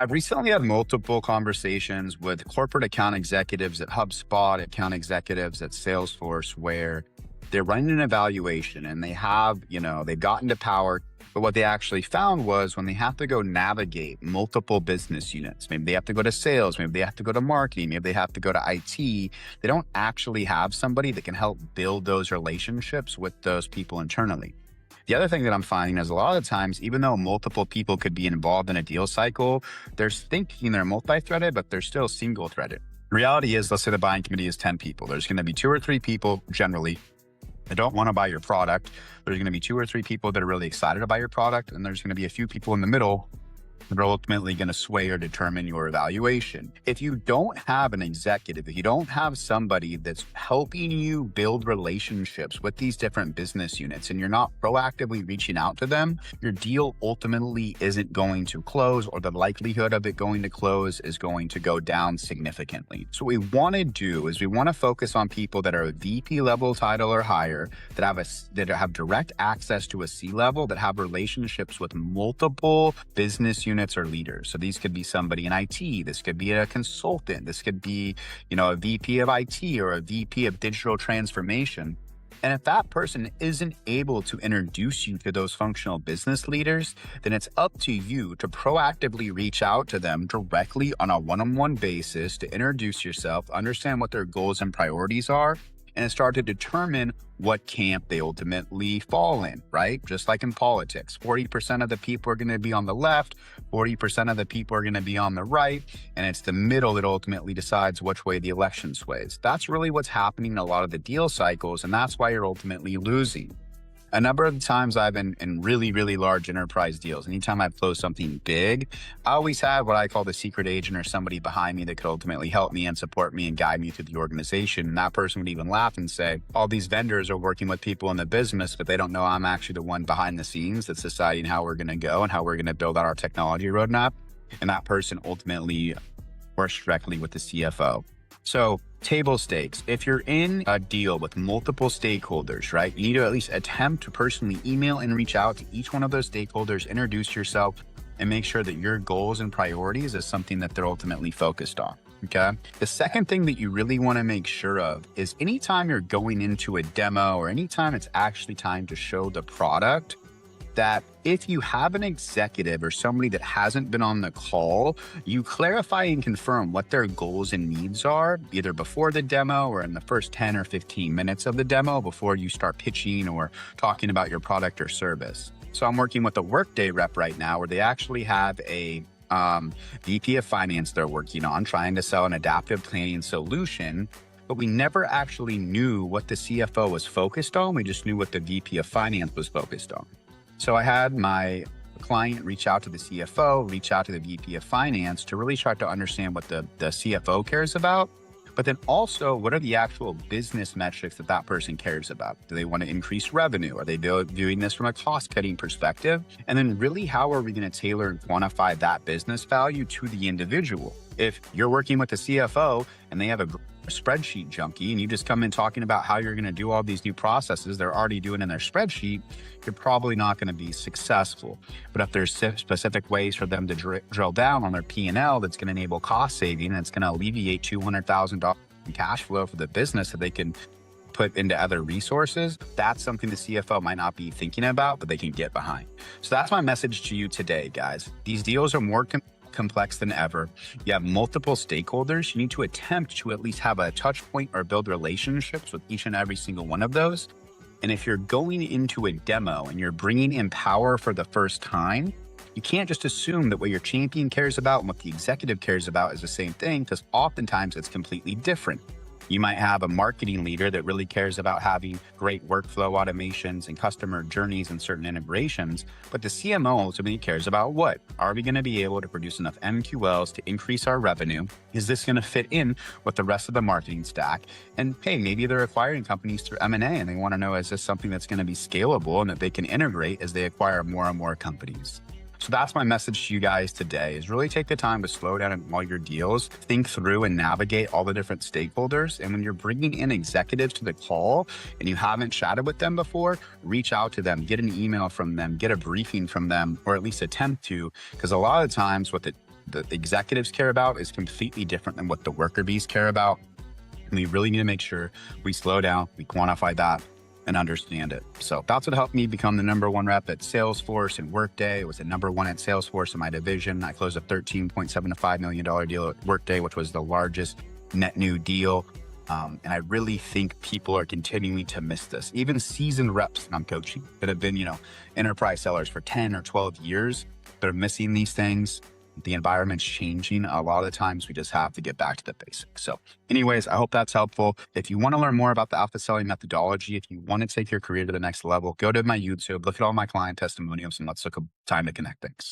I've recently had multiple conversations with corporate account executives at HubSpot, account executives at Salesforce, where they're running an evaluation and they have, they've gotten to power. But what they actually found was when they have to go navigate multiple business units, maybe they have to go to sales, maybe they have to go to marketing, maybe they have to go to IT, they don't actually have somebody that can help build those relationships with those people internally. The other thing that I'm finding is a lot of the times, even though multiple people could be involved in a deal cycle, they're thinking they're multi-threaded, but they're still single-threaded. The reality is, let's say the buying committee is 10 people. There's going to be 2 or 3 people generally that don't want to buy your product. There's going to be 2 or 3 people that are really excited about your product. And there's going to be a few people in the middle that are ultimately going to sway or determine your evaluation. If you don't have an executive, if you don't have somebody that's helping you build relationships with these different business units and you're not proactively reaching out to them, your deal ultimately isn't going to close, or the likelihood of it going to close is going to go down significantly. So what we want to do is we want to focus on people that are a VP level title or higher, that have direct access to a C level, that have relationships with multiple business units or leaders. So these could be somebody in IT, this could be a consultant, this could be, a VP of IT or a VP of digital transformation. And if that person isn't able to introduce you to those functional business leaders, then it's up to you to proactively reach out to them directly on a one-on-one basis to introduce yourself, understand what their goals and priorities are, and start to determine what camp they ultimately fall in, right? Just like in politics, 40% of the people are going to be on the left, 40% of the people are going to be on the right, and it's the middle that ultimately decides which way the election sways. That's really what's happening in a lot of the deal cycles, and that's why you're ultimately losing. A number of times I've been in really, really large enterprise deals. Anytime I've closed something big, I always have what I call the secret agent or somebody behind me that could ultimately help me and support me and guide me through the organization. And that person would even laugh and say, all these vendors are working with people in the business, but they don't know I'm actually the one behind the scenes that's deciding how we're going to go and how we're going to build out our technology roadmap. And that person ultimately works directly with the CFO. So table stakes, if you're in a deal with multiple stakeholders, right, you need to at least attempt to personally email and reach out to each one of those stakeholders, introduce yourself, and make sure that your goals and priorities is something that they're ultimately focused on. Okay. The second thing that you really want to make sure of is anytime you're going into a demo or anytime it's actually time to show the product, that if you have an executive or somebody that hasn't been on the call, you clarify and confirm what their goals and needs are, either before the demo or in the first 10 or 15 minutes of the demo before you start pitching or talking about your product or service. So I'm working with a Workday rep right now where they actually have a VP of finance they're working on, trying to sell an adaptive planning solution. But we never actually knew what the CFO was focused on. We just knew what the VP of finance was focused on. So I had my client reach out to the CFO, reach out to the VP of finance to really try to understand what the CFO cares about, but then also what are the actual business metrics that that person cares about? Do they want to increase revenue? Are they viewing this from a cost-cutting perspective? And then really, how are we going to tailor and quantify that business value to the individual? If you're working with the CFO and they have a spreadsheet junkie and you just come in talking about how you're going to do all these new processes they're already doing in their spreadsheet, you're probably not going to be successful. But if there's specific ways for them to drill down on their P&L that's going to enable cost saving and it's going to alleviate $200,000 in cash flow for the business that they can put into other resources, that's something the CFO might not be thinking about, but they can get behind. So that's my message to you today, guys. These deals are more complex than ever. You have multiple stakeholders. You need to attempt to at least have a touch point or build relationships with each and every single one of those. And if you're going into a demo and you're bringing in power for the first time, you can't just assume that what your champion cares about and what the executive cares about is the same thing, because oftentimes it's completely different. You might have a marketing leader that really cares about having great workflow automations and customer journeys and certain integrations, but the CMO ultimately cares about what? Are we going to be able to produce enough MQLs to increase our revenue? Is this going to fit in with the rest of the marketing stack? And hey, maybe they're acquiring companies through M&A and they want to know, is this something that's going to be scalable and that they can integrate as they acquire more and more companies? So that's my message to you guys today, is really take the time to slow down in all your deals, think through and navigate all the different stakeholders. And when you're bringing in executives to the call and you haven't chatted with them before, reach out to them, get an email from them, get a briefing from them, or at least attempt to, because a lot of times what the the executives care about is completely different than what the worker bees care about. And we really need to make sure we slow down, we quantify that and understand it. So that's what helped me become the #1 rep at Salesforce and Workday. It was the #1 at Salesforce in my division. I closed a $13.75 million deal at Workday, which was the largest net new deal. And I really think people are continuing to miss this. Even seasoned reps that I'm coaching that have been, enterprise sellers for 10 or 12 years, they're missing these things. The environment's changing. A lot of the times we just have to get back to the basics. So anyways, I hope that's helpful. If you want to learn more about the alpha selling methodology, if you want to take your career to the next level, go to my YouTube, look at all my client testimonials, and let's look at time to connect things.